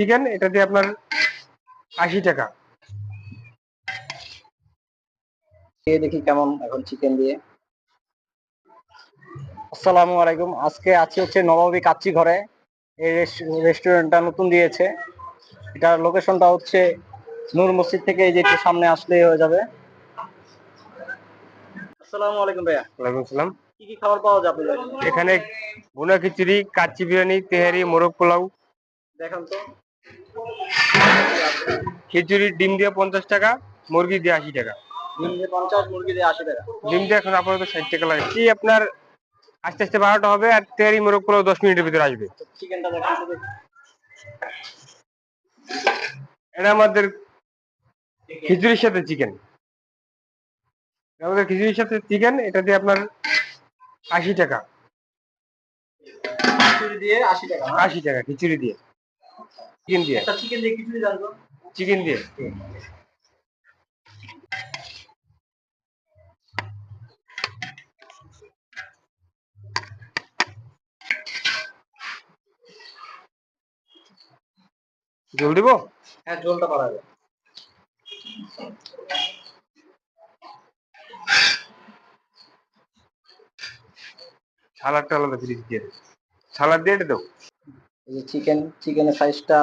Chicken, এটা দিয়ে আপনার 80 টাকা। খেয়ে দেখি কেমন এখন চিকেন দিয়ে। আসসালামু আলাইকুম। আজকে আছি হচ্ছে নবাবী কাচ্চি ঘরে। এই রেস্টুরেন্টটা নতুন দিয়েছে। এটার লোকেশনটা হচ্ছে নূর মসজিদ থেকে এই যে একটু সামনে আসলেই হয়ে যাবে। আসসালামু আলাইকুম ভাইয়া। ওয়ালাইকুম সালাম। কি কি খাবার পাওয়া যায় আপনাদের? এখানে ভুনা খিচুড়ি, কাচ্চি বিরিয়ানি, তেহারি, মোরগ পোলাও। দেখান তো। খিচুড়ি ডিম দিয়ে 50 টাকা, মুরগি দিয়ে 80 টাকা। ডিম দিয়ে 50, মুরগি দিয়ে 80 টাকা। ডিম দিয়ে এখন আপাতত 60 টাকা লাগে। কি আপনার আস্তে আস্তে 12টা হবে, আর তেহারি মোরগ পোলাও 10 মিনিটের ভিতরে আসবে। চিকেনটা দেখান তো দেখি। এটা আমাদের খিচুড়ির সাথে চিকেন। আমাদের খিচুড়ির সাথে চিকেন, এটা দিয়ে আপনার 80 টাকা। খিচুড়ি দিয়ে 80 টাকা। 80 টাকা খিচুড়ি দিয়ে। চিকেন দিয়ে, একটা চিকেন দিয়ে খিচুড়ি জানতো। চিকেন দিয়ে। জল দিব? হ্যাঁ, ঝোলটা বাড়াবে। সালাদটা আলাদা ফ্রিজ দিয়ে দেবো। সালাদ দিয়ে এটা দাও। এই যে চিকেনের সাইজটা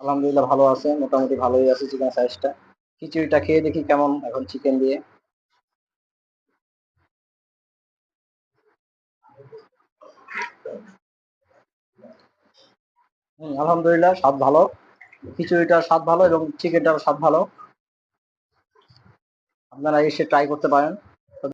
আলহামদুলিল্লাহ ভালো আছে, মোটামুটি ভালোই আছে চিকেন সাইজটা। খিচুড়িটা খেয়ে দেখি কেমন এখন চিকেন দিয়ে। আলহামদুলিল্লাহ স্বাদ ভালো। খিচুড়িটার স্বাদ ভালো এবং চিকেনটার স্বাদ ভালো। আপনারা এসে ট্রাই করতে পারেন।